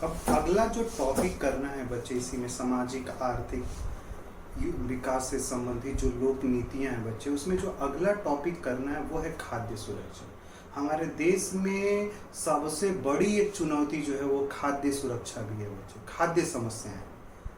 अब अगला जो टॉपिक करना है बच्चे, इसी में सामाजिक आर्थिक विकास से संबंधित जो लोक नीतियां हैं बच्चे, उसमें जो अगला टॉपिक करना है वो है खाद्य सुरक्षा। हमारे देश में सबसे बड़ी एक चुनौती जो है वो खाद्य सुरक्षा भी है बच्चे, खाद्य समस्याएं।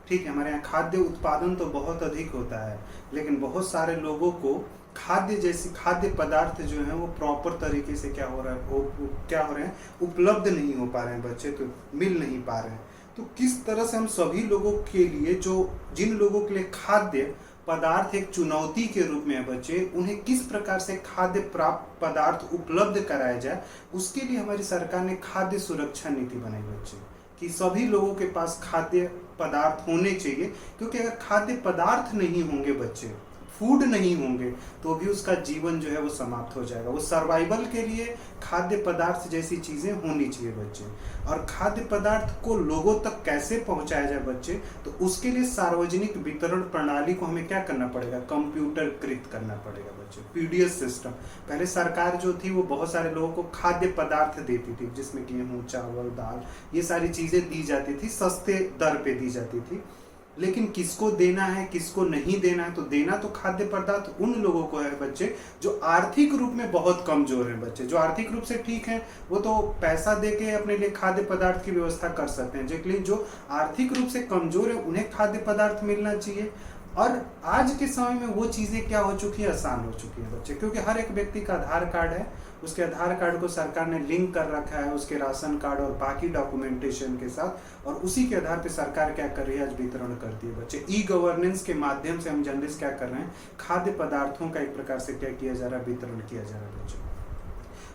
ठीक है, हमारे यहाँ खाद्य उत्पादन तो बहुत अधिक होता है, लेकिन बहुत सारे लोगों को खाद्य जैसी खाद्य पदार्थ जो है वो प्रॉपर तरीके से क्या हो रहा है, वो क्या हो रहे हैं, उपलब्ध नहीं हो पा रहे हैं बच्चे, तो मिल नहीं पा रहे हैं। तो किस तरह से हम सभी लोगों के लिए, जो जिन लोगों के लिए खाद्य पदार्थ एक चुनौती के रूप में है बच्चे, उन्हें किस प्रकार से खाद्य प्राप्त पदार्थ उपलब्ध कराया जाए, उसके लिए हमारी सरकार ने खाद्य सुरक्षा नीति बनाई बच्चे, कि सभी लोगों के पास खाद्य पदार्थ होने चाहिए। क्योंकि अगर खाद्य पदार्थ नहीं होंगे बच्चे, फूड नहीं होंगे, तो भी उसका जीवन जो है वो समाप्त हो जाएगा। वो सर्वाइवल के लिए खाद्य पदार्थ जैसी चीजें होनी चाहिए बच्चे। और खाद्य पदार्थ को लोगों तक कैसे पहुंचाया जाए बच्चे, तो उसके लिए सार्वजनिक वितरण प्रणाली को हमें क्या करना पड़ेगा, कंप्यूटरकृत करना पड़ेगा बच्चे, पीडीएस सिस्टम। पहले सरकार जो थी वो बहुत सारे लोगों को खाद्य पदार्थ देती थी, जिसमें गेहूं, चावल, दाल, ये सारी चीजें दी जाती थी, सस्ते दर पे दी जाती थी। लेकिन किसको देना है, किसको नहीं देना है, तो देना तो खाद्य पदार्थ उन लोगों को है बच्चे जो आर्थिक रूप में बहुत कमजोर हैं बच्चे। जो आर्थिक रूप से ठीक है वो तो पैसा देके अपने लिए खाद्य पदार्थ की व्यवस्था कर सकते हैं, लेकिन जो आर्थिक रूप से कमजोर है उन्हें खाद्य पदार्थ मिलना चाहिए। और आज के समय में वो चीजें क्या हो चुकी है, आसान हो चुकी है बच्चे, क्योंकि हर एक व्यक्ति का आधार कार्ड है, उसके आधार कार्ड को सरकार ने लिंक कर रखा है उसके राशन कार्ड और बाकी डॉक्यूमेंटेशन के साथ, और उसी के आधार पे सरकार क्या कर रही है, आज वितरण करती है बच्चे। ई गवर्नेंस के माध्यम से हम जनरलिस्ट क्या कर रहे हैं, खाद्य पदार्थों का एक प्रकार से क्या किया जा रहा है, वितरण किया जा रहा है बच्चे।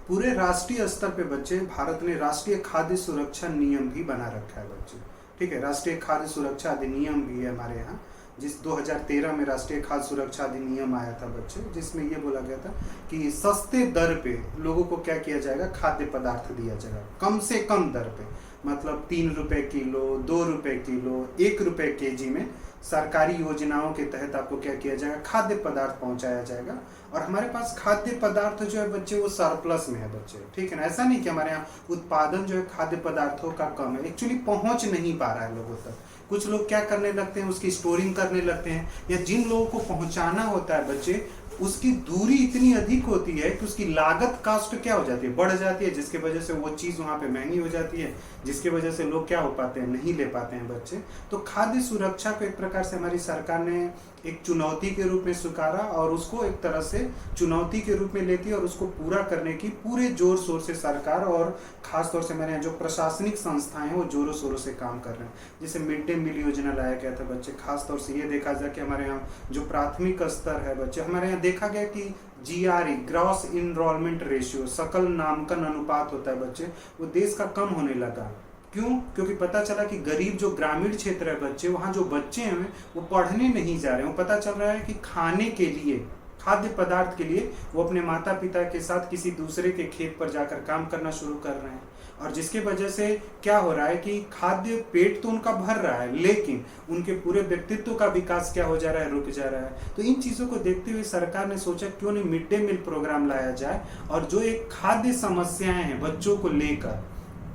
पूरे राष्ट्रीय स्तर पे बच्चे भारत ने राष्ट्रीय खाद्य सुरक्षा नियम भी बना रखा है बच्चे। ठीक है, राष्ट्रीय खाद्य सुरक्षा अधिनियम भी है हमारे यहाँ, जिस 2013 में राष्ट्रीय खाद्य सुरक्षा अधिनियम आया था बच्चे, जिसमें ये बोला गया था कि सस्ते दर पे लोगों को क्या किया जाएगा, खाद्य पदार्थ दिया जाएगा, कम से कम दर पे, मतलब 3 रुपए किलो, 2 रुपए किलो, 1 रुपए केजी में सरकारी योजनाओं के तहत आपको क्या किया जाएगा, खाद्य पदार्थ पहुंचाया जाएगा। और हमारे पास खाद्य पदार्थ जो है बच्चे वो सरप्लस में है बच्चे। ठीक है ना, ऐसा नहीं कि हमारे यहाँ उत्पादन जो है खाद्य पदार्थों का कम है, एक्चुअली पहुंच नहीं पा रहा है लोगों तक। कुछ लोग क्या करने लगते हैं, उसकी स्टोरिंग करने लगते हैं, या जिन लोगों को पहुंचाना होता है बच्चे उसकी दूरी इतनी अधिक होती है कि उसकी लागत कास्ट क्या हो जाती है, बढ़ जाती है, जिसके वजह से वो चीज वहां पे महंगी हो जाती है, जिसके वजह से लोग क्या हो पाते हैं, नहीं ले पाते हैं बच्चे। तो खाद्य सुरक्षा को एक प्रकार से हमारी सरकार ने एक चुनौती के रूप में स्वीकारा, और उसको एक तरह से चुनौती के रूप में लेती है, और उसको पूरा करने की पूरे जोर शोर से सरकार और खासतौर से हमारे यहाँ जो प्रशासनिक संस्थाएं हैं वो जोरों शोरों से काम कर रहे हैं। जैसे मिड डे मील योजना लाया गया था बच्चे, खासतौर से ये देखा जाए कि हमारे यहाँ जो प्राथमिक स्तर है बच्चे, हमारे यहाँ देखा गया कि GRE, ग्रॉस इनरोलमेंट रेशियो, सकल नामांकन अनुपात होता है बच्चे, वो देश का कम होने लगा। क्यों? क्योंकि पता चला कि गरीब जो ग्रामीण क्षेत्र है बच्चे, वहाँ जो बच्चे हैं वो पढ़ने नहीं जा रहे हैं। पता चल रहा है कि खाने के लिए, खाद्य पदार्थ के लिए वो अपने माता पिता के साथ किसी दूसरे के खेत पर जाकर काम करना शुरू कर रहे हैं, और जिसके वजह से क्या हो रहा है कि खाद्य पेट तो उनका भर रहा है, लेकिन उनके पूरे व्यक्तित्व का विकास क्या हो जा रहा है, रुक जा रहा है। तो इन चीजों को देखते हुए सरकार ने सोचा क्यों नहीं मिड डे मील प्रोग्राम लाया जाए, और जो एक खाद्य समस्याएं हैं बच्चों को लेकर,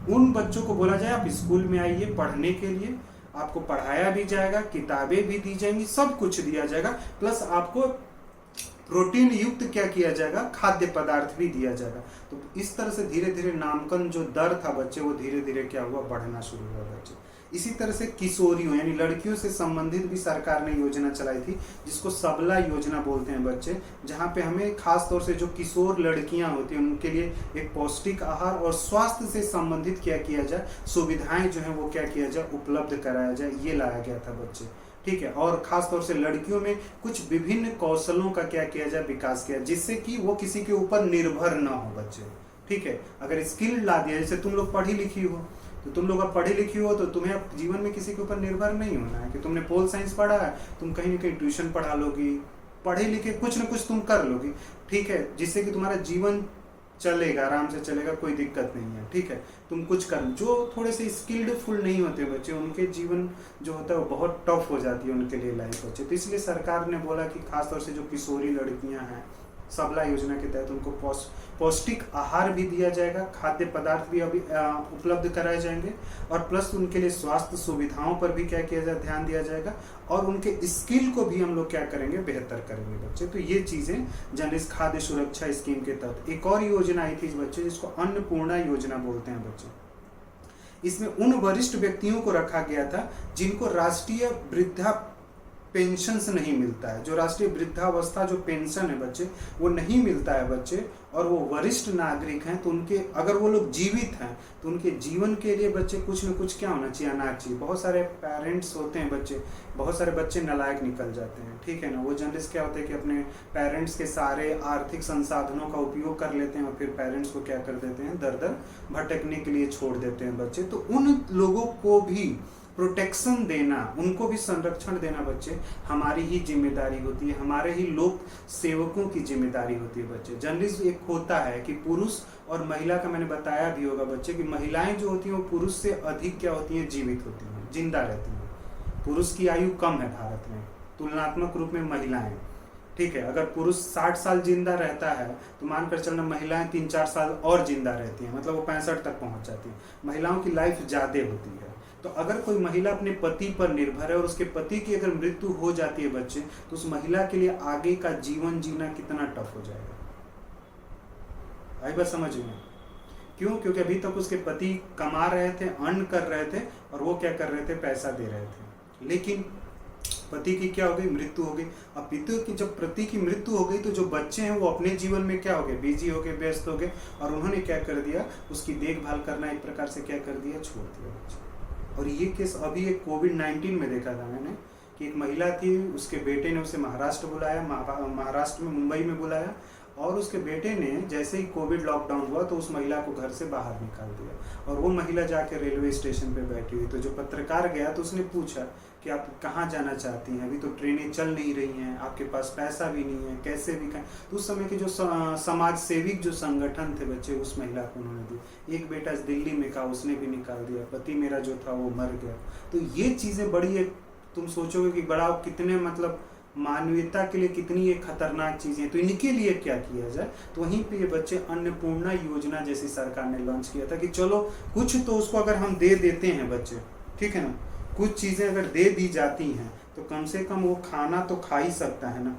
उन बच्चों को बोला जाए आप स्कूल में आइए पढ़ने के लिए, आपको पढ़ाया भी जाएगा, किताबें भी दी जाएंगी, सब कुछ दिया जाएगा, प्लस आपको प्रोटीन युक्त क्या किया जाएगा, खाद्य पदार्थ भी दिया जाएगा। तो इस तरह से धीरे धीरे नामांकन जो दर था बच्चे, वो धीरे धीरे क्या हुआ, बढ़ना शुरू हुआ बच्चे। इसी तरह से किशोरियों यानी लड़कियों से संबंधित भी सरकार ने योजना चलाई थी, जिसको सबला योजना बोलते हैं बच्चे, जहाँ पे हमें खास तौर से जो किशोर लड़कियां होती हैं उनके लिए एक पौष्टिक आहार और स्वास्थ्य से संबंधित क्या किया जाए, सुविधाएं जो है वो क्या किया जाए, उपलब्ध कराया जाए, ये लाया गया था बच्चे। ठीक है, और खास तौर से लड़कियों में कुछ विभिन्न कौशलों का क्या किया जाए, विकास किया, जिससे कि वो किसी के ऊपर निर्भर ना हो बच्चे। ठीक है, अगर स्किल ला दिया, जैसे तुम लोग पढ़ी लिखी हो, तो तुम लोग अब पढ़ी लिखी हो तो तुम्हें अब जीवन में किसी के ऊपर निर्भर नहीं होना है कि तुमने पोल साइंस पढ़ा है, तुम कहीं ना कहीं ट्यूशन पढ़ा लोगी, पढ़े लिखे कुछ ना कुछ तुम कर लोगी। ठीक है, जिससे कि तुम्हारा जीवन चलेगा, आराम से चलेगा, कोई दिक्कत नहीं है। ठीक है, तुम कुछ कर, जो थोड़े से स्किल्डफुल नहीं होते बच्चे, उनके जीवन जो होता है वो बहुत टफ हो जाती है उनके लिए लाइफ बच्चे। तो इसलिए सरकार ने बोला कि खासतौर से जो किशोरी लड़कियां हैं सबला योजना के तहत उनको पौष्टिक आहार भी दिया जाएगा, खाद्य पदार्थ भी अभी उपलब्ध कराए जाएंगे, और प्लस उनके लिए स्वास्थ्य सुविधाओं पर भी क्या किया जाए, ध्यान दिया जाएगा, और उनके स्किल को भी हम लोग क्या करेंगे, बेहतर करेंगे बच्चे। तो ये चीजें जर्नलिस्ट खाद्य सुरक्षा स्कीम के तहत। एक और योजना आई थी बच्चे जिसको अन्नपूर्णा योजना बोलते हैं बच्चे। इसमें उन वरिष्ठ व्यक्तियों को रखा गया था जिनको राष्ट्रीय वृद्धा पेंशन नहीं मिलता है, जो राष्ट्रीय वृद्धावस्था जो पेंशन है बच्चे वो नहीं मिलता है बच्चे, और वो वरिष्ठ नागरिक हैं, तो उनके अगर वो लोग जीवित हैं तो उनके जीवन के लिए बच्चे कुछ न कुछ क्या होना चाहिए, अनाज चाहिए। बहुत सारे पेरेंट्स होते हैं बच्चे, बहुत सारे बच्चे नालायक निकल जाते हैं, ठीक है ना। वो जर्नलिस्ट क्या होते हैं कि अपने पेरेंट्स के सारे आर्थिक संसाधनों का उपयोग कर लेते हैं और फिर पेरेंट्स को क्या कर देते हैं, दर दर भटकने के लिए छोड़ देते हैं बच्चे। तो उन लोगों को भी प्रोटेक्शन देना, उनको भी संरक्षण देना बच्चे हमारी ही जिम्मेदारी होती है, हमारे ही लोक सेवकों की जिम्मेदारी होती है बच्चे। जर्नलिस्ट एक होता है कि पुरुष और महिला का, मैंने बताया भी होगा बच्चे कि महिलाएं जो होती हैं वो पुरुष से अधिक क्या होती हैं, जीवित होती हैं, जिंदा रहती हैं। पुरुष की आयु कम है भारत में तुलनात्मक रूप में महिलाएं, ठीक है। अगर पुरुष 60 साल जिंदा रहता है तो मानकर चलना महिलाएं 3-4 साल और जिंदा रहती हैं, मतलब वो 65 तक पहुंच जाती हैं। महिलाओं की लाइफ ज्यादा होती है। तो अगर कोई महिला अपने पति पर निर्भर है और उसके पति की अगर मृत्यु हो जाती है बच्चे, तो उस महिला के लिए आगे का जीवन जीना कितना टफ हो जाएगा। आई बात समझ में? क्यों? क्योंकि अभी तक उसके पति कमा रहे थे, अर्न कर रहे थे, और वो क्या कर रहे थे, पैसा दे रहे थे। लेकिन पति की क्या हो गई, मृत्यु हो गई। अब पिता की जब पति की मृत्यु हो गई तो जो बच्चे हैं वो अपने जीवन में क्या हो गए, बिजी हो गए, व्यस्त हो गए, और उन्होंने क्या कर दिया, उसकी देखभाल करना एक प्रकार से क्या कर दिया, छोड़ दिया बच्चे। और ये केस अभी एक कोविड-19 में देखा था मैंने कि एक महिला थी, उसके बेटे ने उसे महाराष्ट्र बुलाया, महाराष्ट्र में मुंबई में बुलाया, और उसके बेटे ने जैसे ही कोविड लॉकडाउन हुआ तो उस महिला को घर से बाहर निकाल दिया, और वो महिला जाके रेलवे स्टेशन पे बैठी हुई। तो जो पत्रकार गया तो उसने पूछा कि आप कहाँ जाना चाहती हैं, अभी तो ट्रेनें चल नहीं रही हैं, आपके पास पैसा भी नहीं है, कैसे भी कहें। तो उस समय के जो समाज सेविक जो संगठन थे बच्चे, उस महिला को उन्होंने दी। एक बेटा दिल्ली में का, उसने भी निकाल दिया, पति मेरा जो था वो मर गया। तो ये चीज़ें बड़ी एक, तुम सोचोगे कि बड़ा कितने मतलब मानवीयता के लिए कितनी एक खतरनाक चीज़ें। तो इनके लिए क्या किया जाए, तो वहीं पे ये बच्चे अन्नपूर्णा योजना जैसी सरकार ने लॉन्च किया था कि चलो कुछ तो उसको अगर हम दे देते हैं बच्चे, ठीक है ना, कुछ चीज़ें अगर दे दी जाती हैं तो कम से कम वो खाना तो खा ही सकता है ना।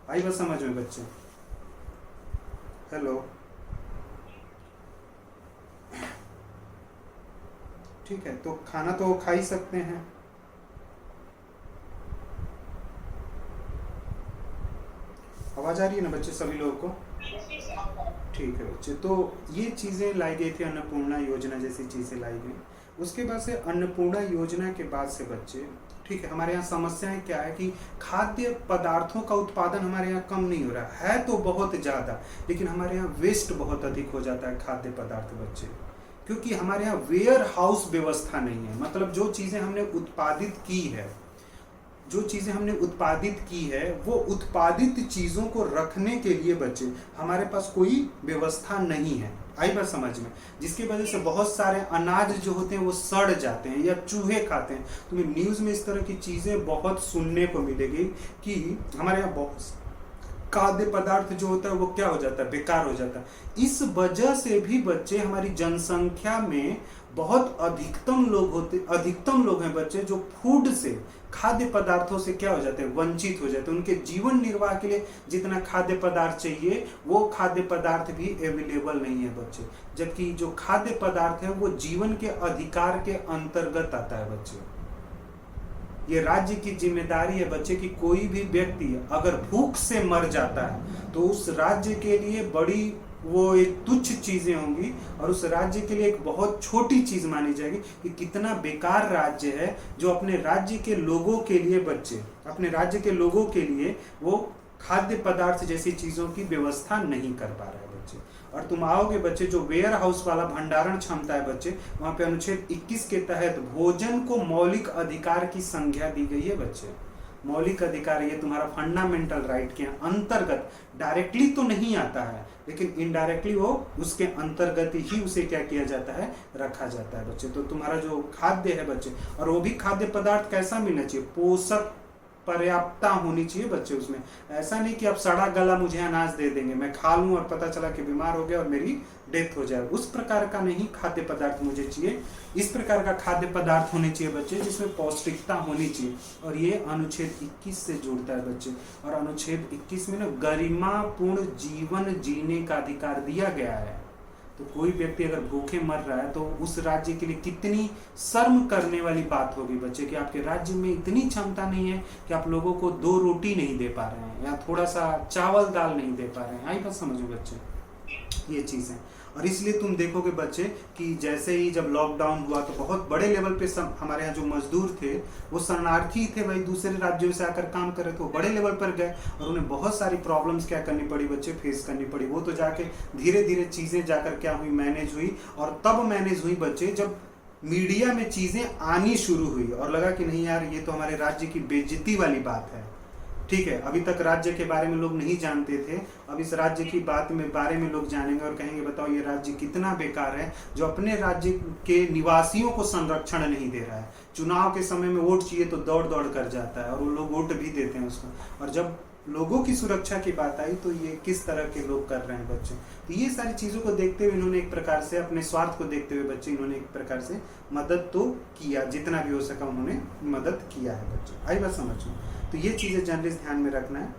आई बात समझ में बच्चे? हेलो, ठीक है, तो खाना तो वो खा ही सकते हैं। आवाज आ रही है ना बच्चे सभी लोगों को? ठीक है बच्चे, तो ये चीज़ें लाई गई थी, अन्नपूर्णा योजना जैसी चीज़ें लाई गई। उसके बाद से अन्नपूर्णा योजना के बाद से बच्चे, ठीक है, हमारे यहाँ समस्याएं क्या है कि खाद्य पदार्थों का उत्पादन हमारे यहाँ कम नहीं हो रहा है, तो बहुत ज़्यादा, लेकिन हमारे यहाँ वेस्ट बहुत अधिक हो जाता है खाद्य पदार्थ बच्चे, क्योंकि हमारे यहाँ वेयर हाउस व्यवस्था नहीं है। मतलब जो चीज़ें हमने उत्पादित की है, वो उत्पादित चीज़ों को रखने के लिए बच्चे हमारे पास कोई व्यवस्था नहीं है। आई बात समझ में? जिसकी वजह से बहुत सारे अनाज जो होते हैं वो सड़ जाते हैं या चूहे खाते हैं। तुम्हें न्यूज़ में इस तरह की चीज़ें बहुत सुनने को मिलेगी कि हमारे यहाँ बहुत खाद्य पदार्थ जो होता है वो क्या हो जाता है, बेकार हो जाता है। इस वजह से भी बच्चे हमारी जनसंख्या में बहुत अधिकतम लोग हैं बच्चे जो फूड से, खाद्य पदार्थों से क्या हो जाते हैं, वंचित हो जाते हैं। उनके जीवन निर्वाह के लिए जितना खाद्य पदार्थ चाहिए वो खाद्य पदार्थ भी अवेलेबल नहीं है बच्चे। जबकि जो खाद्य पदार्थ है वो जीवन के अधिकार के अंतर्गत आता है बच्चे। ये राज्य की जिम्मेदारी है बच्चे कि कोई भी व्यक्ति अगर भूख से मर जाता है तो उस राज्य के लिए बड़ी वो एक तुच्छ चीजें होंगी, और उस राज्य के लिए एक बहुत छोटी चीज मानी जाएगी कि कितना बेकार राज्य है जो अपने राज्य के लोगों के लिए बच्चे, अपने राज्य के लोगों के लिए वो खाद्य पदार्थ जैसी चीजों की व्यवस्था नहीं कर पा रहा है बच्चे। और तुम आओगे बच्चे, जो वेयर हाउस वाला भंडारण क्षमता है बच्चे, वहां पे अनुच्छेद 21 के तहत भोजन को मौलिक अधिकार की संज्ञा दी गई है बच्चे। मौलिक अधिकार ये तुम्हारा फंडामेंटल राइट के अंतर्गत डायरेक्टली तो नहीं आता है, लेकिन इनडायरेक्टली वो उसके अंतर्गत ही उसे क्या किया जाता है, रखा जाता है बच्चे। तो तुम्हारा जो खाद्य है बच्चे, और वो भी खाद्य पदार्थ कैसा मिलना चाहिए, पोषक पर्याप्तता होनी चाहिए बच्चे उसमें। ऐसा नहीं कि आप सड़ा गला मुझे अनाज दे देंगे, मैं खा लूँ और पता चला कि बीमार हो गया और मेरी डेथ हो जाए, उस प्रकार का नहीं खाद्य पदार्थ मुझे चाहिए। इस प्रकार का खाद्य पदार्थ होने चाहिए बच्चे जिसमें पौष्टिकता होनी चाहिए। और ये अनुच्छेद 21 से जुड़ता है बच्चे। और अनुच्छेद 21 में ना गरिमापूर्ण जीवन जीने का अधिकार दिया गया है। तो कोई व्यक्ति अगर भूखे मर रहा है तो उस राज्य के लिए कितनी शर्म करने वाली बात होगी बच्चे कि आपके राज्य में इतनी क्षमता नहीं है कि आप लोगों को 2 रोटी नहीं दे पा रहे हैं या थोड़ा सा चावल दाल नहीं दे पा रहे हैं। आई बात समझो बच्चे, ये चीज़ है। और इसलिए तुम देखोगे बच्चे कि जैसे ही जब लॉकडाउन हुआ तो बहुत बड़े लेवल पे हमारे यहाँ जो मजदूर थे वो शरणार्थी थे भाई, दूसरे राज्यों से आकर काम कर रहे थे, वो बड़े लेवल पर गए और उन्हें बहुत सारी प्रॉब्लम्स क्या करनी पड़ी बच्चे, फेस करनी पड़ी। वो तो जाके धीरे धीरे चीज़ें जाकर क्या हुई, मैनेज हुई। और तब मैनेज हुई बच्चे जब मीडिया में चीज़ें आनी शुरू हुई और लगा कि नहीं यार ये तो हमारे राज्य की बेइज्जती वाली बात है। ठीक है, अभी तक राज्य के बारे में लोग नहीं जानते थे, अब इस राज्य की बारे में लोग जानेंगे और कहेंगे बताओ ये राज्य कितना बेकार है जो अपने राज्य के निवासियों को संरक्षण नहीं दे रहा है। चुनाव के समय में वोट चाहिए तो दौड़ दौड़ कर जाता है और वो लोग वोट भी देते हैं उसको। और जब लोगों की सुरक्षा की बात आई तो ये किस तरह के लोग कर रहे हैं बच्चे। तो ये सारी चीज़ों को देखते हुए इन्होंने एक प्रकार से अपने स्वार्थ को देखते हुए बच्चे इन्होंने एक प्रकार से मदद तो किया, जितना भी हो सका उन्होंने मदद किया है बच्चे। आई बात समझ में। तो ये चीज़ें जर्नलिस्ट ध्यान में रखना है।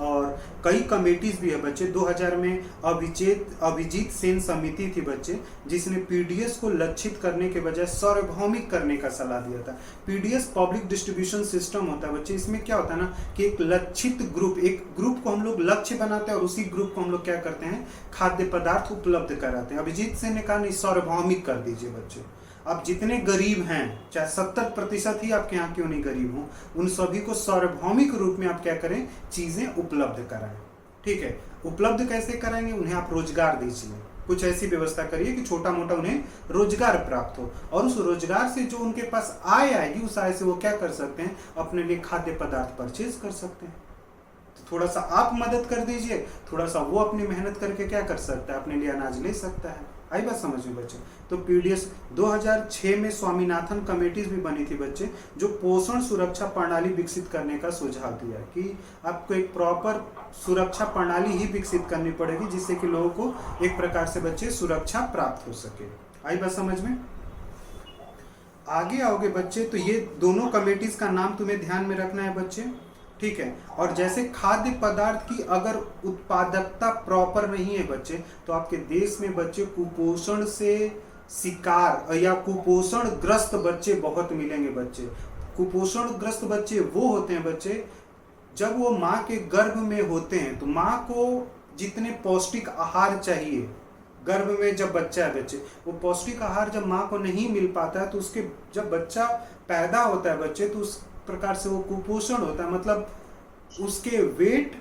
और कई कमेटीज भी है बच्चे। 2000 में अभिजीत सेन समिति थी बच्चे जिसने पीडीएस को लक्षित करने के बजाय सार्वभौमिक करने का सलाह दिया था। पीडीएस पब्लिक डिस्ट्रीब्यूशन सिस्टम होता है बच्चे। इसमें क्या होता है ना कि एक लक्षित ग्रुप, एक ग्रुप को हम लोग लक्ष्य बनाते हैं और उसी ग्रुप को हम लोग क्या करते हैं, खाद्य पदार्थ उपलब्ध कराते हैं। अभिजीत सेन ने कहा नहीं, सार्वभौमिक कर दीजिए बच्चे। आप जितने गरीब हैं, चाहे 70% ही आपके यहाँ क्यों नहीं गरीब हो, उन सभी को सार्वभौमिक रूप में आप क्या करें, चीज़ें उपलब्ध कराएं। ठीक है, उपलब्ध कैसे कराएंगे, उन्हें आप रोजगार दीजिए, कुछ ऐसी व्यवस्था करिए कि छोटा मोटा उन्हें रोजगार प्राप्त हो और उस रोजगार से जो उनके पास आय आएगी उस आय से वो क्या कर सकते हैं, अपने लिए खाद्य पदार्थ परचेज कर सकते हैं। तो थोड़ा सा आप मदद कर दीजिए, थोड़ा सा वो अपनी मेहनत करके क्या कर सकता है, अपने लिए अनाज ले सकता है। आई बात समझ में बच्चे। तो पीडीएस 2006 में स्वामीनाथन कमेटीज भी बनी थी बच्चे जो पोषण सुरक्षा प्रणाली विकसित करने का सुझाव दिया कि आपको एक प्रॉपर सुरक्षा प्रणाली ही विकसित करनी पड़ेगी जिससे कि लोगों को एक प्रकार से बच्चे सुरक्षा प्राप्त हो सके। आई बात समझ में। आगे आओगे बच्चे तो ये दोनों कमेटीज का नाम तुम्हें ध्यान में रखना है बच्चे। ठीक है, और जैसे खाद्य पदार्थ की अगर उत्पादकता प्रॉपर नहीं है बच्चे तो आपके देश में बच्चे कुपोषण से शिकार या कुपोषण ग्रस्त बच्चे बहुत मिलेंगे बच्चे। कुपोषण ग्रस्त बच्चे वो होते हैं बच्चे जब वो माँ के गर्भ में होते हैं तो माँ को जितने पौष्टिक आहार चाहिए, गर्भ में जब बच्चा है बच्चे, वो पौष्टिक आहार जब माँ को नहीं मिल पाता है तो उसके जब बच्चा पैदा होता है बच्चे तो उस प्रकार से वो कुपोषण होता है। मतलब उसके वेट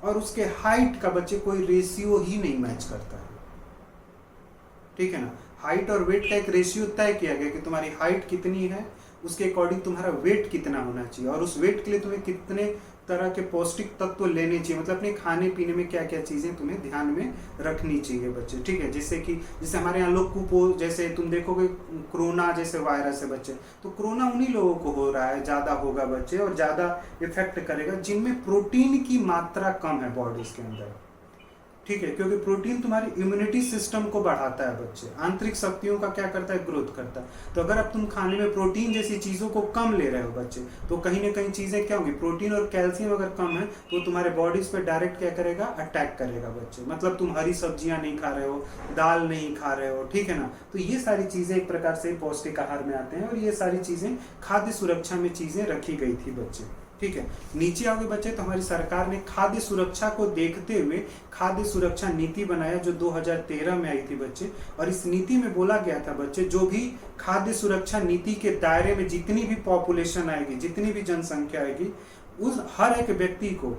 और उसके हाइट का बच्चे कोई रेशियो ही नहीं मैच करता है। ठीक है ना, हाइट और वेट का एक रेशियो तय किया गया कि तुम्हारी हाइट कितनी है उसके अकॉर्डिंग तुम्हारा वेट कितना होना चाहिए और उस वेट के लिए तुम्हें कितने तरह के पौष्टिक तत्व लेने चाहिए, मतलब अपने खाने पीने में क्या क्या चीज़ें तुम्हें ध्यान में रखनी चाहिए बच्चे। ठीक है, जैसे हमारे यहाँ लोग जैसे तुम देखोगे कोरोना जैसे वायरस है बच्चे, तो कोरोना उन्हीं लोगों को हो रहा है, ज़्यादा होगा बच्चे और ज़्यादा इफेक्ट करेगा जिनमें प्रोटीन की मात्रा कम है बॉडीज के अंदर। ठीक है, क्योंकि प्रोटीन तुम्हारी इम्यूनिटी सिस्टम को बढ़ाता है बच्चे, आंतरिक शक्तियों का क्या करता है, ग्रोथ करता है। तो अगर अब तुम खाने में प्रोटीन जैसी चीज़ों को कम ले रहे हो बच्चे तो कहीं ना कहीं चीज़ें क्या होंगी, प्रोटीन और कैल्शियम अगर कम है तो तुम्हारे बॉडीज पे डायरेक्ट क्या करेगा, अटैक करेगा बच्चे। मतलब तुम हरी सब्जियां नहीं खा रहे हो, दाल नहीं खा रहे हो, ठीक है ना। तो ये सारी चीज़ें एक प्रकार से पौष्टिक आहार में आते हैं और ये सारी चीज़ें खाद्य सुरक्षा में चीज़ें रखी गई थी बच्चे। ठीक है, नीचे आओगे बच्चे तो हमारी सरकार ने खाद्य सुरक्षा को देखते हुए खाद्य सुरक्षा नीति बनाया जो 2013 में आई थी बच्चे। और इस नीति में बोला गया था बच्चे जो भी खाद्य सुरक्षा नीति के दायरे में जितनी भी पॉपुलेशन आएगी, जितनी भी जनसंख्या आएगी, उस हर एक व्यक्ति को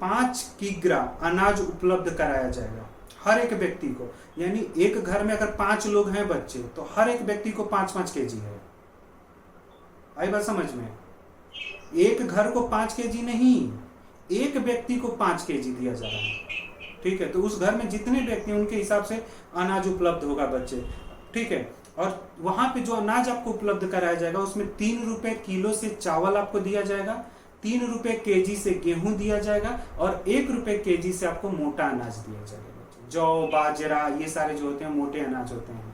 5 किग्रा अनाज उपलब्ध कराया जाएगा, हर एक व्यक्ति को। यानी एक घर में अगर 5 लोग हैं बच्चे तो हर एक व्यक्ति को 5-5 केजी है। आई बात समझ में। एक घर को 5 केजी नहीं, एक व्यक्ति को 5 केजी दिया जा रहा है। ठीक है, तो उस घर में जितने व्यक्ति उनके हिसाब से अनाज उपलब्ध होगा बच्चे। ठीक है, और वहां पे जो अनाज आपको उपलब्ध कराया जाएगा उसमें 3 रुपए किलो से चावल आपको दिया जाएगा, ₹3 केजी से गेहूं दिया जाएगा और ₹1 केजी से आपको मोटा अनाज दिया जाएगा बच्चे। जौ, बाजरा, ये सारे जो होते हैं मोटे अनाज होते हैं।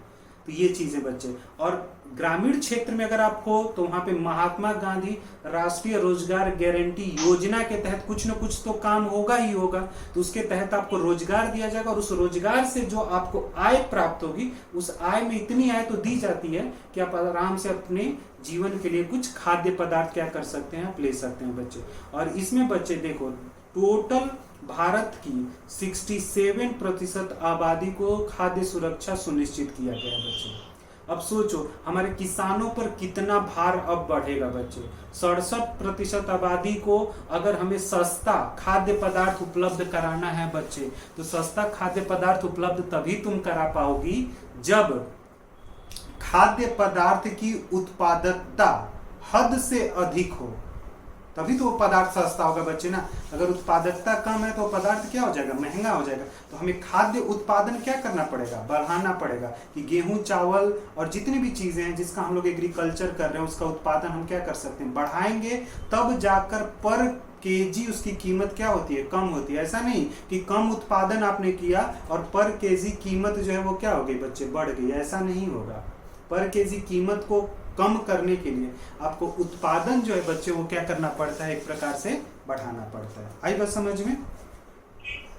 तो ये चीजें बच्चे। और ग्रामीण क्षेत्र में अगर आप हो तो वहां पे महात्मा गांधी राष्ट्रीय रोजगार गारंटी योजना के तहत कुछ न कुछ तो काम होगा ही होगा। तो उसके तहत आपको रोजगार दिया जाएगा और उस रोजगार से जो आपको आय प्राप्त होगी, उस आय में इतनी आय तो दी जाती है कि आप आराम से अपने जीवन के लिए कुछ खाद्य पदार्थ क्या कर सकते हैं, आप ले सकते हैं बच्चे। और इसमें बच्चे देखो, टोटल भारत की 67% आबादी को खाद्य सुरक्षा सुनिश्चित किया गया है बच्चे। अब सोचो हमारे किसानों पर कितना भार अब बढ़ेगा बच्चे। 67% आबादी को अगर हमें सस्ता खाद्य पदार्थ उपलब्ध कराना है बच्चे, तो सस्ता खाद्य पदार्थ उपलब्ध तभी तुम करा पाओगी जब खाद्य पदार्थ की उत्पादकता हद से अधिक हो, तभी तो वो पदार्थ सस्ता होगा बच्चे ना। अगर उत्पादकता कम है तो पदार्थ क्या हो जाएगा, महंगा हो जाएगा। तो हमें खाद्य उत्पादन क्या करना पड़ेगा, बढ़ाना पड़ेगा कि गेहूं, चावल और जितनी भी चीजें हैं जिसका हम लोग एग्रीकल्चर कर रहे हैं उसका उत्पादन हम क्या कर सकते हैं, बढ़ाएंगे, तब जाकर पर केजी उसकी कीमत क्या होती है, कम होती है। ऐसा नहीं कि कम उत्पादन आपने किया और पर केजी कीमत जो है वो क्या हो गई बच्चे, बढ़ गई, ऐसा नहीं होगा। पर केजी कीमत को कम करने के लिए आपको उत्पादन जो है बच्चे वो क्या करना पड़ता है, एक प्रकार से बढ़ाना पड़ता है। आई बात समझ में?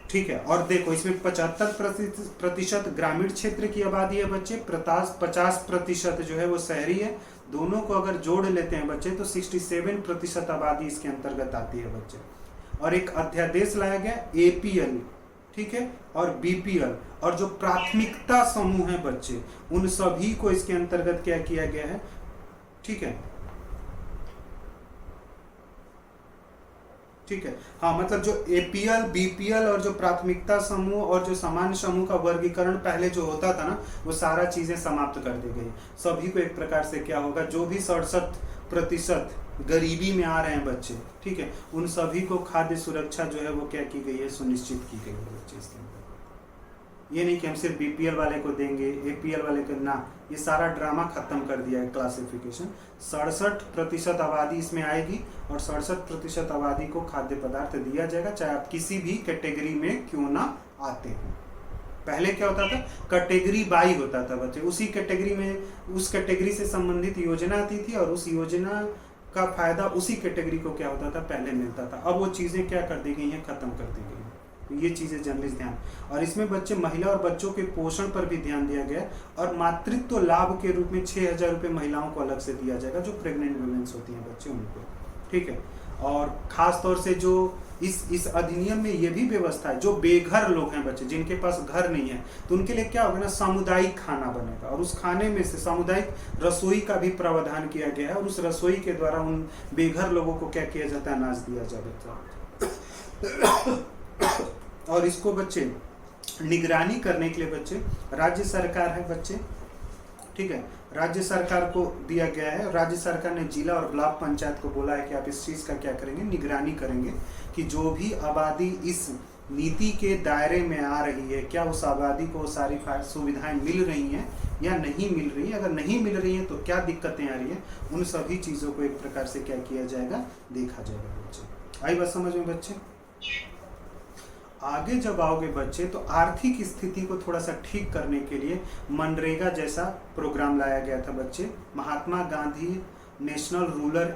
ठीक है। और देखो इसमें 75% ग्रामीण क्षेत्र की आबादी है बच्चे, 50% जो है वो शहरी है। दोनों को अगर जोड़ लेते हैं बच्चे तो 67% आबादी इसके अंतर्गत आती है बच्चे। और एक अध्यादेश लाया गया APL, ठीक है, और BPL, और जो प्राथमिकता समूह है बच्चे उन सभी को इसके अंतर्गत क्या किया गया है, ठीक है, ठीक है। हाँ, मतलब जो APL, BPL और जो प्राथमिकता समूह और जो सामान्य समूह का वर्गीकरण पहले जो होता था ना, वो सारा चीजें समाप्त कर दी गई। सभी को एक प्रकार से क्या होगा, जो भी 67% गरीबी में आ रहे हैं बच्चे, ठीक है, उन सभी को खाद्य सुरक्षा जो है वो क्या की गई है, सुनिश्चित की गई है बच्चे इसके अंदर। ये नहीं कि हम सिर्फ BPL वाले को देंगे, APL वाले को ना, ये सारा ड्रामा खत्म कर दिया है क्लासिफिकेशन। 67% आबादी इसमें आएगी और 67% आबादी को खाद्य पदार्थ दिया जाएगा, चाहे आप किसी भी कैटेगरी में क्यों ना आते हैं। पहले क्या होता था, कैटेगरी बाई होता था बच्चे, उसी कैटेगरी में उस कैटेगरी से संबंधित योजना आती थी और उस योजना का फायदा उसी कैटेगरी को क्या होता था, पहले मिलता था। अब वो चीजें क्या कर दी गई हैं, खत्म कर दी गई हैं। ये चीजें जर्नलिस्ट ध्यान। और इसमें बच्चे, महिला और बच्चों के पोषण पर भी ध्यान दिया गया और मातृत्व लाभ के रूप में 6,000 रुपये महिलाओं को अलग से दिया जाएगा, जो प्रेग्नेंट वुमेन्स होती हैं बच्चे उनको, ठीक है। और खास तौर से जो इस अधिनियम में ये भी व्यवस्था है, जो बेघर लोग हैं बच्चे, जिनके पास घर नहीं है, तो उनके लिए क्या होगा ना, सामुदायिक खाना बनेगा और उस खाने में से सामुदायिक रसोई का भी प्रावधान किया गया है और उस रसोई के द्वारा उन बेघर लोगों को क्या किया जाता है, अनाज दिया जाता है। और इसको बच्चे निगरानी करने के लिए बच्चे राज्य सरकार है बच्चे, ठीक है, राज्य सरकार को दिया गया है। राज्य सरकार ने जिला और ब्लॉक पंचायत को बोला है कि आप इस चीज़ का क्या करेंगे, निगरानी करेंगे कि जो भी आबादी इस नीति के दायरे में आ रही है, क्या उस आबादी को सारी सुविधाएं मिल रही हैं या नहीं मिल रही है। अगर नहीं मिल रही हैं तो क्या दिक्कतें आ रही हैं, उन सभी चीज़ों को एक प्रकार से क्या किया जाएगा, देखा जाएगा बच्चे। आई बात समझ में बच्चे? आगे जब आओगे बच्चे तो आर्थिक स्थिति को थोड़ा सा ठीक करने के लिए मनरेगा जैसा प्रोग्राम लाया गया था बच्चे। Mahatma Gandhi national rural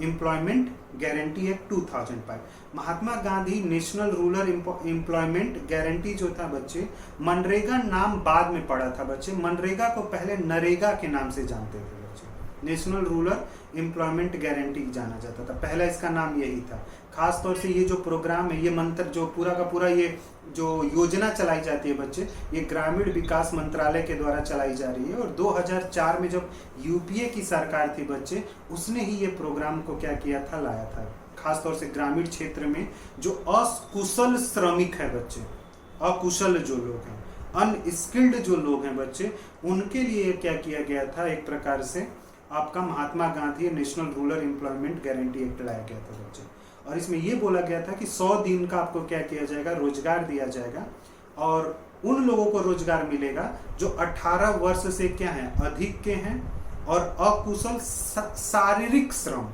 employment guarantee act 2005। Mahatma Gandhi national rural employment guarantee जो था बच्चे, मनरेगा नाम बाद में पड़ा था बच्चे। मनरेगा को पहले नरेगा के नाम से जानते थे बच्चे, नेशनल रूरल एम्प्लॉयमेंट गारंटी जाना जाता था, पहला इसका नाम यही था। खास तौर से ये जो प्रोग्राम है, ये मंत्र जो पूरा का पूरा ये जो योजना चलाई जाती है बच्चे, ये ग्रामीण विकास मंत्रालय के द्वारा चलाई जा रही है। और 2004 में जब यूपीए की सरकार थी बच्चे, उसने ही ये प्रोग्राम को क्या किया था, लाया था। खास तौर से ग्रामीण क्षेत्र में जो अकुशल श्रमिक है बच्चे, अकुशल जो लोग हैं, अनस्किल्ड जो लोग हैं बच्चे, उनके लिए क्या किया गया था, एक प्रकार से आपका Mahatma Gandhi national rural employment guarantee act लाया गया था बच्चे। और इसमें ये बोला गया था कि 100 दिन का आपको क्या किया जाएगा, रोजगार दिया जाएगा। और उन लोगों को रोजगार मिलेगा जो 18 वर्ष से क्या है, अधिक के हैं और अकुशल शारीरिक श्रम,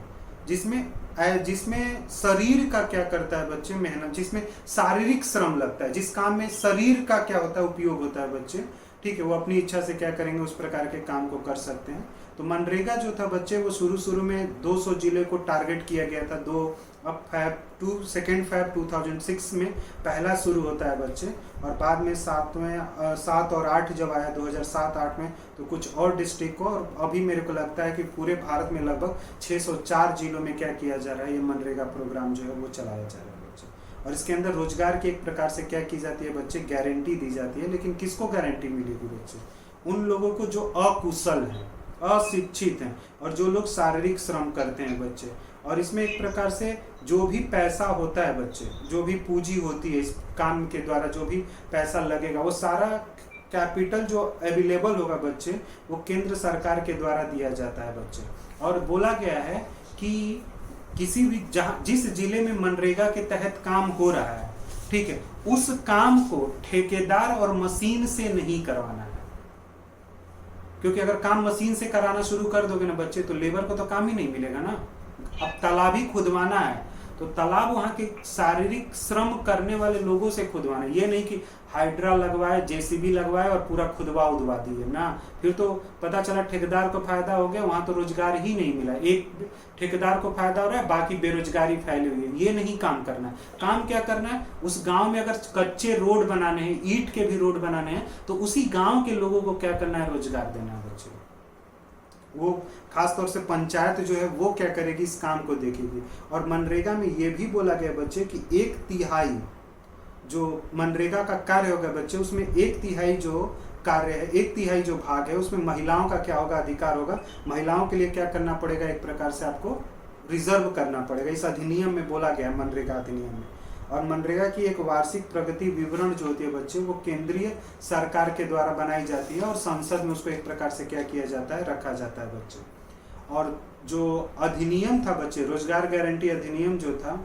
जिसमें जिसमें शरीर का क्या करता है बच्चे, मेहनत, जिसमें शारीरिक श्रम लगता है, जिस काम में शरीर का क्या होता है, उपयोग होता है बच्चे, ठीक है, वो अपनी इच्छा से क्या करेंगे उस प्रकार के काम को कर सकते हैं। तो मनरेगा जो था बच्चे वो शुरू में 200 जिले को टारगेट किया गया था। अब सेकेंड फैब 2006 में पहला शुरू होता है बच्चे, और बाद में 7 और 8 जब आया 2007-8 में तो कुछ और डिस्ट्रिक्ट को, और अभी मेरे को लगता है कि पूरे भारत में लगभग 604 जिलों में क्या किया जा रहा है, ये मनरेगा प्रोग्राम जो है वो चलाया जा रहा है बच्चे। और इसके अंदर रोजगार की एक प्रकार से क्या की जाती है बच्चे, गारंटी दी जाती है। लेकिन किसको गारंटी मिलेगी बच्चे, उन लोगों को जो अकुशल हैं, अशिक्षित हैं, और जो लोग शारीरिक श्रम करते हैं बच्चे। और इसमें एक प्रकार से जो भी पैसा होता है बच्चे, जो भी पूंजी होती है इस काम के द्वारा, जो भी पैसा लगेगा, वो सारा कैपिटल जो अवेलेबल होगा बच्चे, वो केंद्र सरकार के द्वारा दिया जाता है बच्चे। और बोला गया है कि किसी भी जिस जिले में मनरेगा के तहत काम हो रहा है, ठीक है, उस काम को ठेकेदार और मशीन से नहीं करवाना है। क्योंकि अगर काम मशीन से कराना शुरू कर दोगे ना बच्चे, तो लेबर को तो काम ही नहीं मिलेगा ना। अब तालाब ही खुदवाना है तो तालाब वहां के शारीरिक श्रम करने वाले लोगों से खुदवाना है। ये नहीं कि हाइड्रा लगवाए, जेसीबी लगवाए और पूरा खुदवा उदवा दिए ना, फिर तो पता चला ठेकेदार को फायदा हो गया, वहां तो रोजगार ही नहीं मिला। एक ठेकेदार को फायदा हो रहा है, बाकी बेरोजगारी फैली हुई है। ये नहीं काम करना है। काम क्या करना है, उस गांव में अगर कच्चे रोड बनाने हैं, ईंट के भी रोड बनाने हैं, तो उसी गांव के लोगों को क्या करना है, रोजगार देना है बच्चे। वो खासतौर से पंचायत जो है वो क्या करेगी, इस काम को देखेगी। और मनरेगा में ये भी बोला गया बच्चे कि 1/3 जो मनरेगा का कार्य होगा बच्चे, उसमें 1/3 जो कार्य है, 1/3 जो भाग है, उसमें महिलाओं का क्या होगा, अधिकार होगा। महिलाओं के लिए क्या करना पड़ेगा, एक प्रकार से आपको रिजर्व करना पड़ेगा। इस अधिनियम में बोला गया है, मनरेगा अधिनियम में। और मनरेगा की एक वार्षिक प्रगति विवरण जो होती है बच्चे, वो केंद्रीय सरकार के द्वारा बनाई जाती है और संसद में उसको एक प्रकार से क्या किया जाता है, रखा जाता है बच्चे। और जो अधिनियम था बच्चे, रोजगार गारंटी अधिनियम जो था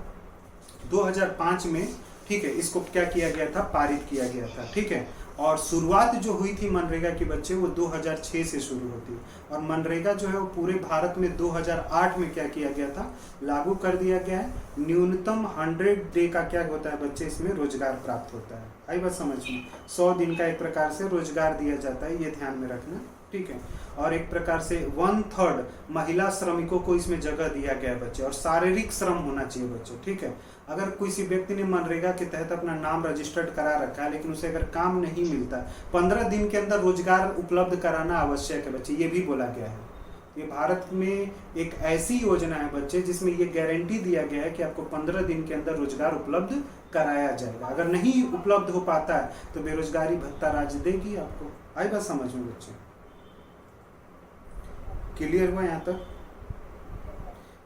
2005 में, ठीक है, इसको क्या किया गया था, पारित किया गया था, ठीक है। और शुरुआत जो हुई थी मनरेगा की बच्चे, वो 2006 से शुरू होती है। और मनरेगा जो है वो पूरे भारत में 2008 में क्या किया गया था, लागू कर दिया गया है। न्यूनतम 100 डे का क्या होता है बच्चे, इसमें रोजगार प्राप्त होता है। आई बात समझ में, 100 दिन का एक प्रकार से रोजगार दिया जाता है, ये ध्यान में रखना, ठीक है। और एक प्रकार से 1/3 महिला श्रमिकों को इसमें जगह दिया गया है बच्चे। और शारीरिक श्रम होना चाहिए बच्चे, ठीक है। अगर किसी व्यक्ति ने मनरेगा के तहत अपना नाम रजिस्टर्ड करा रखा है, लेकिन उसे अगर काम नहीं मिलता, 15 दिन के अंदर रोजगार उपलब्ध कराना आवश्यक है बच्चे, ये भी बोला गया है। ये भारत में एक ऐसी योजना है बच्चे जिसमें ये गारंटी दिया गया है कि आपको 15 दिन के अंदर रोजगार उपलब्ध कराया जाएगा। अगर नहीं उपलब्ध हो पाता है तो बेरोजगारी भत्ता राज्य देगी आपको। आई बात समझ में बच्चे, क्लियर हुआ यहाँ तक?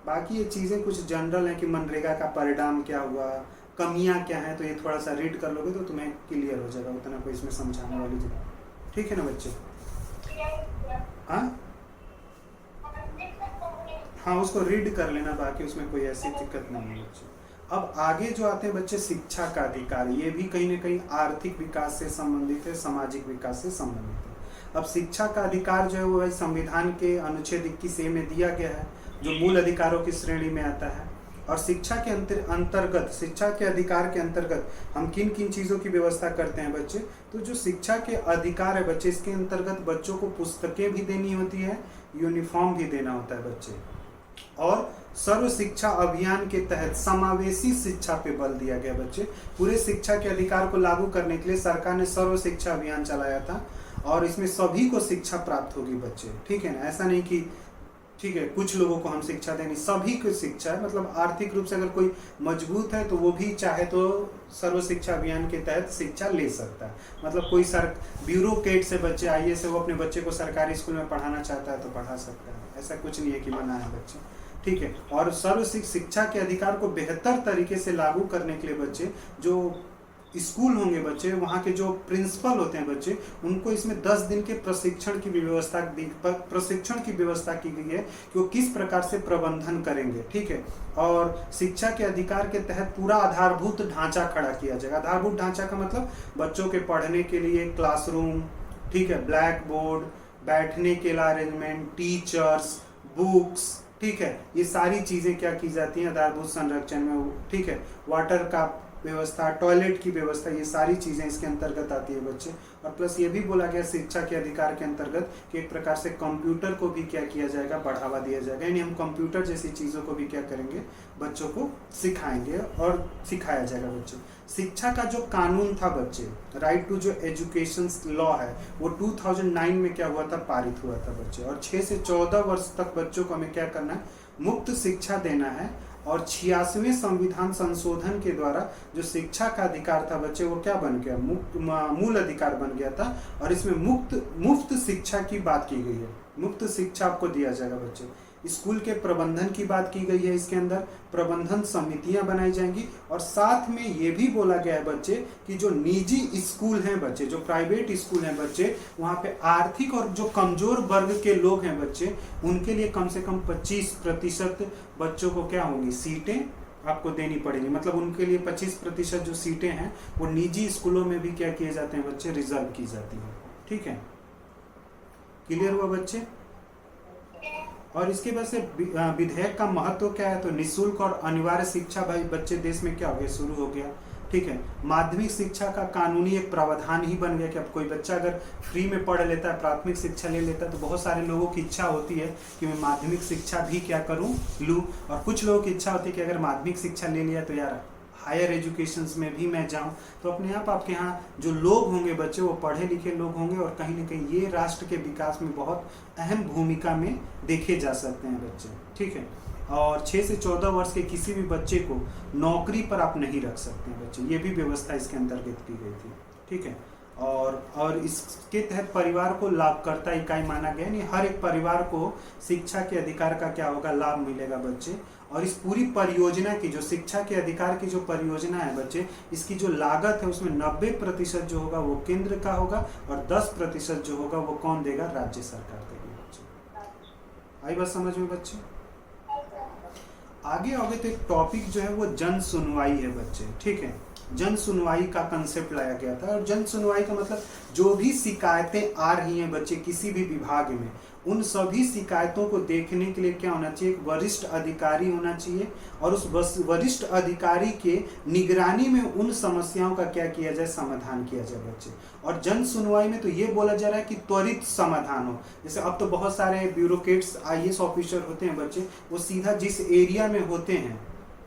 बाकी ये चीज़ें कुछ जनरल है कि मनरेगा का परिणाम क्या हुआ, कमियां क्या हैं, तो ये थोड़ा सा रीड कर लोगे तो तुम्हें क्लियर हो जाएगा, उतना कोई इसमें समझाने वाली जगह, ठीक है ना बच्चे? हाँ, उसको रीड कर लेना, बाकी उसमें कोई ऐसी दिक्कत नहीं है बच्चे। अब आगे जो आते हैं बच्चे, शिक्षा का अधिकार, ये भी कहीं ना कहीं आर्थिक विकास से संबंधित है, सामाजिक विकास से संबंधित है। अब शिक्षा का अधिकार जो है वो संविधान के अनुच्छेद 21A में दिया गया है, जो मूल अधिकारों की श्रेणी में आता है। और शिक्षा के अंतर्गत, शिक्षा के अधिकार के अंतर्गत हम किन किन चीज़ों की व्यवस्था करते हैं बच्चे, तो जो शिक्षा के अधिकार है बच्चे, इसके अंतर्गत बच्चों को पुस्तकें भी देनी होती है, यूनिफॉर्म भी देना होता है बच्चे। और सर्व शिक्षा अभियान के तहत समावेशी शिक्षा पे बल दिया गया बच्चे। पूरे शिक्षा के अधिकार को लागू करने के लिए सरकार ने सर्व शिक्षा अभियान चलाया था, और इसमें सभी को शिक्षा प्राप्त होगी बच्चे, ठीक है ना। ऐसा नहीं कि ठीक है कुछ लोगों को हम शिक्षा देंगे, सभी को शिक्षा है। मतलब आर्थिक रूप से अगर कोई मजबूत है तो वो भी चाहे तो सर्व शिक्षा अभियान के तहत शिक्षा ले सकता है। मतलब कोई ब्यूरोक्रेट से बच्चे आईएएस से वो अपने बच्चे को सरकारी स्कूल में पढ़ाना चाहता है तो पढ़ा सकता है, ऐसा कुछ नहीं है कि मना है बच्चे, ठीक है। और सर्व शिक्षा के अधिकार को बेहतर तरीके से लागू करने के लिए बच्चे, जो स्कूल होंगे बच्चे, वहाँ के जो प्रिंसिपल होते हैं बच्चे, उनको इसमें 10 दिन के प्रशिक्षण की व्यवस्था की गई है कि वो किस प्रकार से प्रबंधन करेंगे, ठीक है। और शिक्षा के अधिकार के तहत पूरा आधारभूत ढांचा खड़ा किया जाएगा। आधारभूत ढांचा का मतलब बच्चों के पढ़ने के लिए क्लासरूम, ठीक है, ब्लैक बोर्ड, बैठने के लिए अरेंजमेंट, टीचर्स, बुक्स, ठीक है। ये सारी चीजें क्या की जाती हैं आधारभूत संरक्षण में, ठीक है। वाटर का व्यवस्था, टॉयलेट की व्यवस्था, ये सारी चीजें इसके अंतर्गत आती है बच्चे। और प्लस ये भी बोला गया शिक्षा के अधिकार के अंतर्गत कि एक प्रकार से कंप्यूटर को भी क्या किया जाएगा, बढ़ावा दिया जाएगा, यानी हम कंप्यूटर जैसी चीजों को भी क्या करेंगे, बच्चों को सिखाएंगे और सिखाया जाएगा बच्चे। शिक्षा का जो कानून था बच्चे, राइट टू जो एजुकेशन लॉ है, वो 2009 में क्या हुआ था, पारित हुआ था बच्चे। और 6 से 14 वर्ष तक बच्चों को हमें क्या करना है, मुफ्त शिक्षा देना है। और 86वें संविधान संशोधन के द्वारा जो शिक्षा का अधिकार था बच्चे, वो क्या बन गया, मूल अधिकार बन गया था। और इसमें मुफ्त शिक्षा की बात की गई है, मुफ्त शिक्षा आपको दिया जाएगा बच्चे। स्कूल के प्रबंधन की बात की गई है, इसके अंदर प्रबंधन समितियां बनाई जाएंगी। और साथ में ये भी बोला गया है बच्चे कि जो निजी स्कूल हैं बच्चे, जो प्राइवेट स्कूल हैं बच्चे, वहाँ पे आर्थिक और जो कमजोर वर्ग के लोग हैं बच्चे, उनके लिए कम से कम 25% बच्चों को क्या होंगी, सीटें आपको देनी पड़ेगी। मतलब उनके लिए 25% जो सीटें हैं वो निजी स्कूलों में भी क्या किए जाते हैं बच्चे, रिजर्व की जाती है। ठीक है, क्लियर हुआ बच्चे। और इसके वजह से विधेयक का महत्व क्या है, तो निःशुल्क और अनिवार्य शिक्षा भाई बच्चे देश में क्या हो गया, शुरू हो गया। ठीक है, माध्यमिक शिक्षा का कानूनी एक प्रावधान ही बन गया कि अब कोई बच्चा अगर फ्री में पढ़ लेता है, प्राथमिक शिक्षा ले लेता है, तो बहुत सारे लोगों की इच्छा होती है कि मैं माध्यमिक शिक्षा भी क्या करूं, लूं। और कुछ लोगों की इच्छा होती है कि अगर माध्यमिक शिक्षा ले लिया तो यार हायर एजुकेशंस में भी मैं जाऊं। तो अपने आप आपके यहाँ जो लोग होंगे बच्चे, वो पढ़े लिखे लोग होंगे और कहीं ना कहीं ये राष्ट्र के विकास में बहुत अहम भूमिका में देखे जा सकते हैं बच्चे। ठीक है, और 6 से 14 वर्ष के किसी भी बच्चे को नौकरी पर आप नहीं रख सकते हैं बच्चे, ये भी व्यवस्था इसके अंतर्गत की गई थी। ठीक है, और इसके तहत परिवार को लाभकर्ता इकाई माना गया, यानी हर एक परिवार को शिक्षा के अधिकार का क्या होगा, लाभ मिलेगा बच्चे। और इस पूरी परियोजना की, जो शिक्षा के अधिकार की जो परियोजना है बच्चे, इसकी जो लागत है उसमें 90% जो होगा वो केंद्र का होगा और 10% जो होगा वो कौन देगा, राज्य सरकार देगी बच्चे। आई बात समझ में बच्चे। आगे आओगे तो एक टॉपिक जो है वो जन सुनवाई है बच्चे। ठीक है, जन सुनवाई का कंसेप्ट लाया गया था। और जन सुनवाई का मतलब जो भी शिकायतें आ रही हैं बच्चे किसी भी विभाग में, उन सभी शिकायतों को देखने के लिए क्या होना चाहिए, एक वरिष्ठ अधिकारी होना चाहिए। और उस वरिष्ठ अधिकारी के निगरानी में उन समस्याओं का क्या किया जाए, समाधान किया जाए बच्चे। और जन सुनवाई में तो ये बोला जा रहा है कि त्वरित समाधान हो। जैसे अब तो बहुत सारे ब्यूरोक्रेट्स, IAS ऑफिसर होते हैं बच्चे, वो सीधा जिस एरिया में होते हैं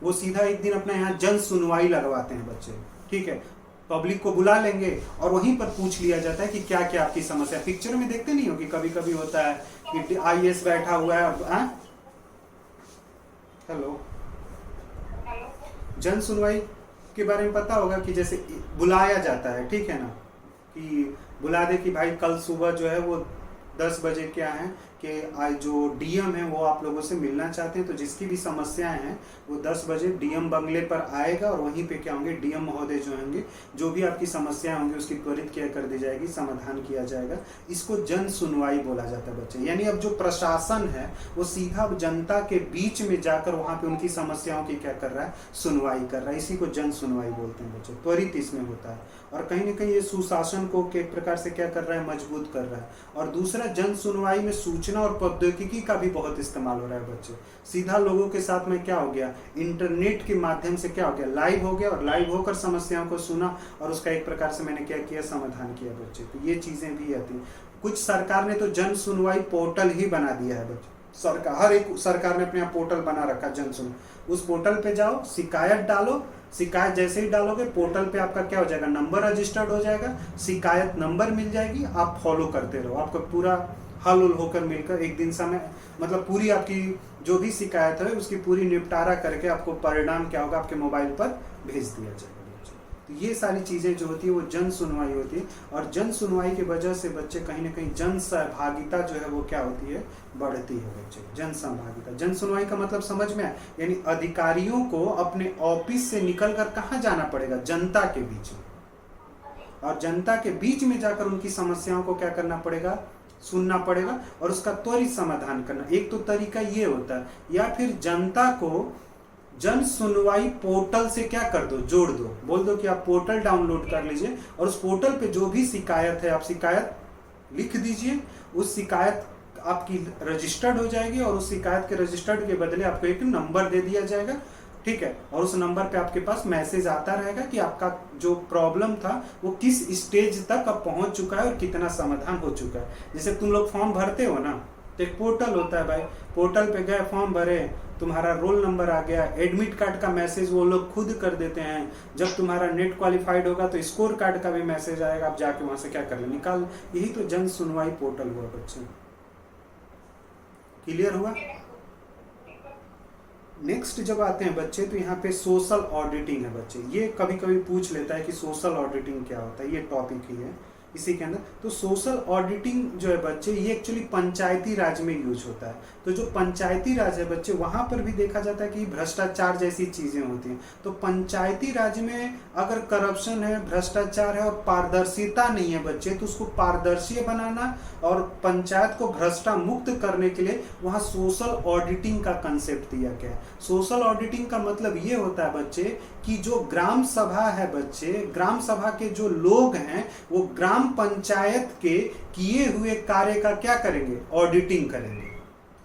वो सीधा एक दिन अपना यहाँ जन सुनवाई लगवाते हैं बच्चे। ठीक है, पब्लिक को बुला लेंगे और वहीं पर पूछ लिया जाता है कि क्या क्या आपकी समस्या। पिक्चर में देखते नहीं हो कि कभी कभी होता है कि IAS बैठा हुआ है। हेलो, जन सुनवाई के बारे में पता होगा कि जैसे बुलाया जाता है, ठीक है ना, कि बुला दे कि भाई कल सुबह जो है वो 10 बजे क्या है कि आज जो DM है वो आप लोगों से मिलना चाहते हैं। तो जिसकी भी समस्याएं हैं वो 10 बजे DM बंगले पर आएगा और वहीं पे क्या होंगे, DM महोदय जो होंगे, जो भी आपकी समस्याएं होंगी उसकी त्वरित क्या कर दी जाएगी, समाधान किया जाएगा। इसको जन सुनवाई बोला जाता है बच्चे। यानी अब जो प्रशासन है वो सीधा जनता के बीच में जाकर वहाँ पे उनकी समस्याओं की क्या कर रहा है, सुनवाई कर रहा है। इसी को जन सुनवाई बोलते हैं बच्चे। त्वरित इसमें होता है और कहीं ना कहीं ये सुशासन को एक प्रकार से क्या कर रहा है, मजबूत कर रहा है। और दूसरा, जन सुनवाई में सूचना और प्रौद्योगिकी का भी बहुत इस्तेमाल हो रहा है बच्चे। सीधा लोगों के साथ में क्या हो गया, इंटरनेट के माध्यम से क्या हो गया, लाइव हो गया और लाइव होकर समस्याओं को सुना और उसका एक प्रकार से मैंने क्या किया, समाधान किया बच्चे। तो ये चीजें भी आती हैं। कुछ सरकार ने तो जन सुनवाई पोर्टल ही बना दिया है बच्चे। सरकार, हर एक सरकार ने अपने यहाँ पोर्टल बना रखा जन सुनवाई। उस पोर्टल पे जाओ, शिकायत डालो, शिकायत जैसे ही डालोगे पोर्टल पे आपका क्या हो जाएगा, नंबर रजिस्टर्ड हो जाएगा, शिकायत नंबर मिल जाएगी, आप फॉलो करते रहो, आपका पूरा हल उल होकर मिलकर एक दिन समय, मतलब पूरी आपकी जो भी शिकायत है उसकी पूरी निपटारा करके आपको परिणाम क्या होगा, आपके मोबाइल पर भेज दिया जाएगा। तो ये सारी चीजें जो होती है वो जन सुनवाई होती है। और जन सुनवाई की वजह से बच्चे कहीं ना कहीं जन सहभागिता जो है वो क्या होती है, बढ़ती है बच्चे। जन सहभागिता, जन सुनवाई का मतलब समझ में आया, यानी अधिकारियों को अपने ऑफिस से निकलकर कहाँ जाना पड़ेगा, जनता के बीच में। और जनता के बीच में जाकर उनकी समस्याओं को क्या करना पड़ेगा, सुनना पड़ेगा और उसका त्वरित समाधान करना। एक तो तरीका ये होता है, या फिर जनता को जन सुनवाई पोर्टल से क्या कर दो, जोड़ दो, बोल दो कि आप पोर्टल डाउनलोड कर लीजिए और उस पोर्टल पे जो भी शिकायत है आप शिकायत लिख दीजिए। उस शिकायत आपकी रजिस्टर्ड हो जाएगी और उस शिकायत के रजिस्टर्ड के बदले आपको एक नंबर दे दिया जाएगा, ठीक है, और उस नंबर पे आपके पास मैसेज आता रहेगा कि आपका जो प्रॉब्लम था वो किस स्टेज तक अब पहुंच चुका है और कितना समाधान हो चुका है। जैसे तुम लोग फॉर्म भरते हो ना, तो एक पोर्टल होता है भाई, पोर्टल पे गए, फॉर्म भरे, तुम्हारा रोल नंबर आ गया, एडमिट कार्ड का मैसेज वो लोग खुद कर देते हैं। जब तुम्हारा नेट क्वालिफाइड होगा तो स्कोर कार्ड का भी मैसेज आएगा, आप जाके वहां से क्या कर ले निकाल। यही तो जन सुनवाई पोर्टल हुआ बच्चे। क्लियर हुआ? नेक्स्ट जब आते हैं बच्चे तो यहाँ पे सोशल ऑडिटिंग है बच्चे। ये कभी कभी पूछ लेता है कि सोशल ऑडिटिंग क्या होता है, ये टॉपिक ही है इसी के अंदर। तो सोशल ऑडिटिंग जो है बच्चे, ये एक्चुअली पंचायती राज में यूज होता है। तो जो पंचायती राज है बच्चे, वहां पर भी देखा जाता है कि भ्रष्टाचार जैसी चीजें होती हैं। तो पंचायती राज में अगर करप्शन है, भ्रष्टाचार है और पारदर्शिता नहीं है बच्चे, तो उसको पारदर्शी बनाना और पंचायत को भ्रष्टा मुक्त करने के लिए वहां सोशल ऑडिटिंग का कंसेप्ट दिया गया है। सोशल ऑडिटिंग का मतलब ये होता है बच्चे कि जो ग्राम सभा है बच्चे, ग्राम सभा के जो लोग हैं वो ग्राम पंचायत के किए हुए कार्य का क्या करेंगे? ऑडिटिंग करेंगे,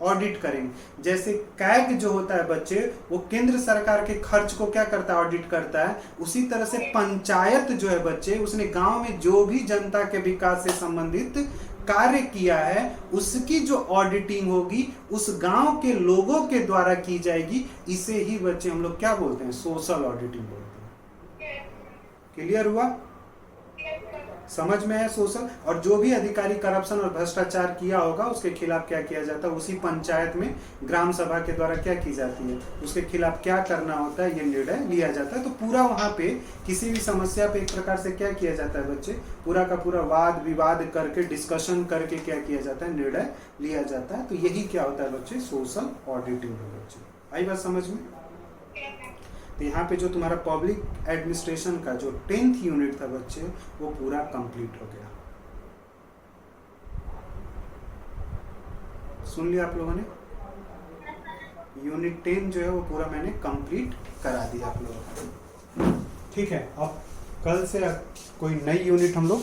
ऑडिट करेंगे। जैसे कैग जो होता है बच्चे, वो केंद्र सरकार के खर्च को क्या करता है? ऑडिट करता है। उसी तरह से पंचायत जो है बच्चे, उसने गांव में जो भी जनता के विकास से संबंधित कार्य किया है उसकी जो ऑडिटिंग होगी उस गांव के लोगों के द्वारा की जाएगी। इसे ही बच्चे हम लोग क्या बोलते हैं? सोशल ऑडिटिंग बोलते हैं। क्लियर हुआ? समझ में है सोशल? और जो भी अधिकारी करप्शन और भ्रष्टाचार किया होगा उसके खिलाफ क्या किया जाता है? उसी पंचायत में ग्राम सभा के द्वारा क्या की जाती है? उसके खिलाफ क्या करना होता है, ये निर्णय लिया जाता है। तो पूरा वहां पे किसी भी समस्या पे एक प्रकार से क्या किया जाता है बच्चे? पूरा का पूरा वाद विवाद करके, डिस्कशन करके क्या किया जाता है? निर्णय लिया जाता है। तो यही क्या होता है बच्चे? सोशल ऑडिटिंग है बच्चे। आई बात समझ में? तो यहाँ पे जो तुम्हारा पब्लिक एडमिनिस्ट्रेशन का जो 10th यूनिट था बच्चे, वो पूरा कंप्लीट हो गया। सुन लिया आप लोगों ने? यूनिट 10 जो है वो पूरा मैंने कंप्लीट करा दिया आप लोगों को। ठीक है, अब कल से कोई नई यूनिट हम लोग